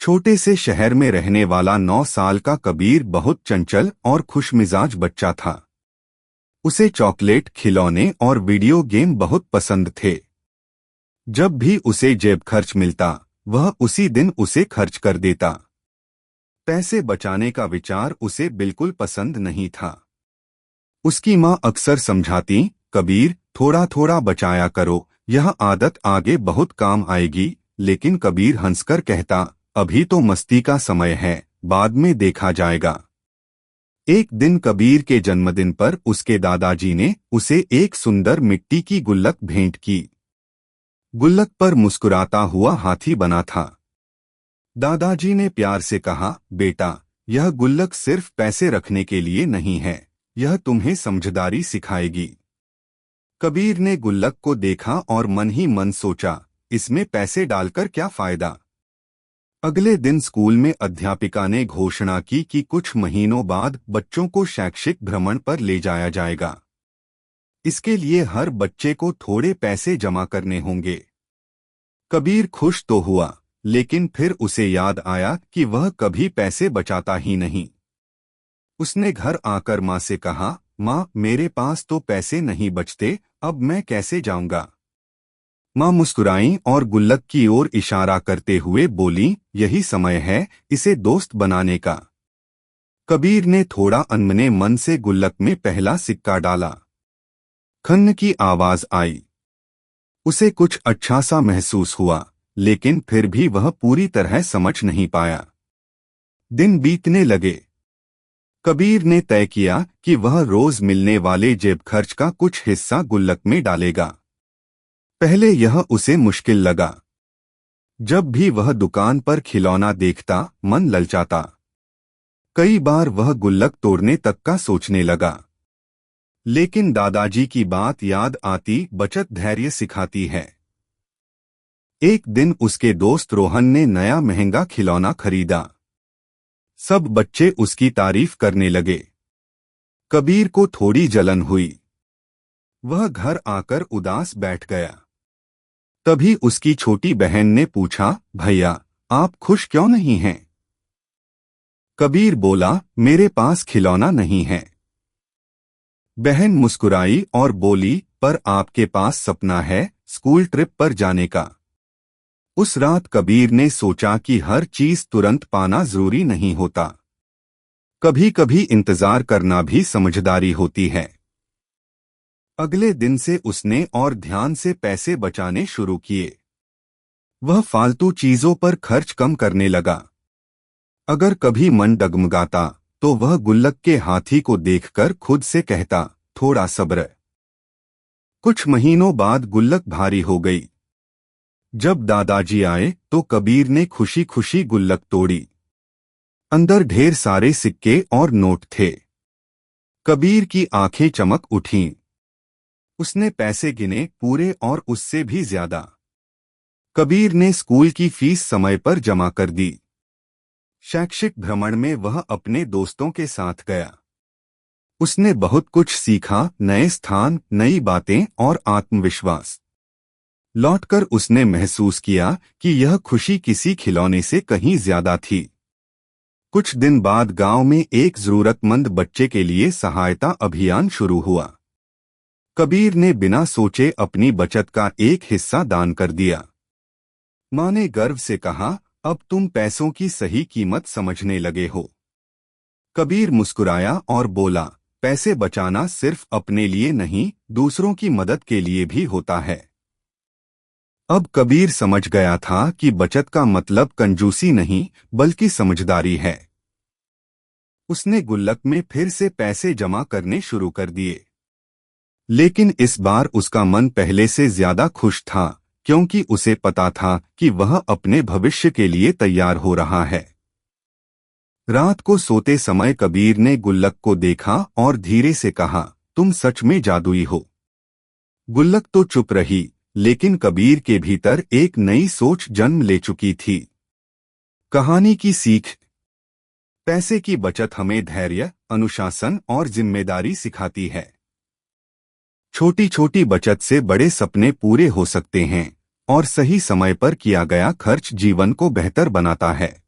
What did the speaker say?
छोटे से शहर में रहने वाला 9 साल का कबीर बहुत चंचल और खुशमिजाज बच्चा था। उसे चॉकलेट, खिलौने और वीडियो गेम बहुत पसंद थे। जब भी उसे जेब खर्च मिलता, वह उसी दिन उसे खर्च कर देता। पैसे बचाने का विचार उसे बिल्कुल पसंद नहीं था। उसकी माँ अक्सर समझाती, कबीर थोड़ा थोड़ा बचाया करो, यह आदत आगे बहुत काम आएगी। लेकिन कबीर हंसकर कहता, अभी तो मस्ती का समय है, बाद में देखा जाएगा। एक दिन कबीर के जन्मदिन पर उसके दादाजी ने उसे एक सुंदर मिट्टी की गुल्लक भेंट की। गुल्लक पर मुस्कुराता हुआ हाथी बना था। दादाजी ने प्यार से कहा, बेटा, यह गुल्लक सिर्फ पैसे रखने के लिए नहीं है, यह तुम्हें समझदारी सिखाएगी। कबीर ने गुल्लक को देखा और मन ही मन सोचा, इसमें पैसे डालकर क्या फायदा। अगले दिन स्कूल में अध्यापिका ने घोषणा की कि कुछ महीनों बाद बच्चों को शैक्षिक भ्रमण पर ले जाया जाएगा। इसके लिए हर बच्चे को थोड़े पैसे जमा करने होंगे। कबीर खुश तो हुआ, लेकिन फिर उसे याद आया कि वह कभी पैसे बचाता ही नहीं। उसने घर आकर माँ से कहा, माँ, मेरे पास तो पैसे नहीं बचते, अब मैं कैसे जाऊंगा। माँ मुस्कुराईं और गुल्लक की ओर इशारा करते हुए बोली, यही समय है इसे दोस्त बनाने का। कबीर ने थोड़ा अनमने मन से गुल्लक में पहला सिक्का डाला। खन्न की आवाज आई। उसे कुछ अच्छा सा महसूस हुआ, लेकिन फिर भी वह पूरी तरह समझ नहीं पाया। दिन बीतने लगे। कबीर ने तय किया कि वह रोज मिलने वाले जेब खर्च का कुछ हिस्सा गुल्लक में डालेगा। पहले यह उसे मुश्किल लगा। जब भी वह दुकान पर खिलौना देखता, मन ललचाता। कई बार वह गुल्लक तोड़ने तक का सोचने लगा। लेकिन दादाजी की बात याद आती, बचत धैर्य सिखाती है। एक दिन उसके दोस्त रोहन ने नया महंगा खिलौना खरीदा। सब बच्चे उसकी तारीफ करने लगे। कबीर को थोड़ी जलन हुई। वह घर आकर उदास बैठ गया। तभी उसकी छोटी बहन ने पूछा, भैया, आप खुश क्यों नहीं हैं? कबीर बोला, मेरे पास खिलौना नहीं है। बहन मुस्कुराई और बोली, पर आपके पास सपना है, स्कूल ट्रिप पर जाने का। उस रात कबीर ने सोचा कि हर चीज तुरंत पाना जरूरी नहीं होता। कभी कभी इंतजार करना भी समझदारी होती है। अगले दिन से उसने और ध्यान से पैसे बचाने शुरू किए। वह फालतू चीजों पर खर्च कम करने लगा। अगर कभी मन डगमगाता, तो वह गुल्लक के हाथी को देखकर खुद से कहता, थोड़ा सब्र। कुछ महीनों बाद गुल्लक भारी हो गई। जब दादाजी आए तो कबीर ने खुशी खुशी गुल्लक तोड़ी। अंदर ढेर सारे सिक्के और नोट थे। कबीर की आंखें चमक उठीं। उसने पैसे गिने, पूरे और उससे भी ज्यादा। कबीर ने स्कूल की फीस समय पर जमा कर दी। शैक्षिक भ्रमण में वह अपने दोस्तों के साथ गया। उसने बहुत कुछ सीखा, नए स्थान, नई बातें और आत्मविश्वास। लौटकर उसने महसूस किया कि यह खुशी किसी खिलौने से कहीं ज्यादा थी। कुछ दिन बाद गांव में एक जरूरतमंद बच्चे के लिए सहायता अभियान शुरू हुआ। कबीर ने बिना सोचे अपनी बचत का एक हिस्सा दान कर दिया। माँ ने गर्व से कहा, अब तुम पैसों की सही कीमत समझने लगे हो। कबीर मुस्कुराया और बोला, पैसे बचाना सिर्फ अपने लिए नहीं, दूसरों की मदद के लिए भी होता है। अब कबीर समझ गया था कि बचत का मतलब कंजूसी नहीं, बल्कि समझदारी है। उसने गुल्लक में फिर से पैसे जमा करने शुरू कर दिए। लेकिन इस बार उसका मन पहले से ज्यादा खुश था, क्योंकि उसे पता था कि वह अपने भविष्य के लिए तैयार हो रहा है। रात को सोते समय कबीर ने गुल्लक को देखा और धीरे से कहा, तुम सच में जादुई हो। गुल्लक तो चुप रही, लेकिन कबीर के भीतर एक नई सोच जन्म ले चुकी थी। कहानी की सीख। पैसे की बचत हमें धैर्य, अनुशासन और जिम्मेदारी सिखाती है। छोटी छोटी बचत से बड़े सपने पूरे हो सकते हैं, और सही समय पर किया गया खर्च जीवन को बेहतर बनाता है।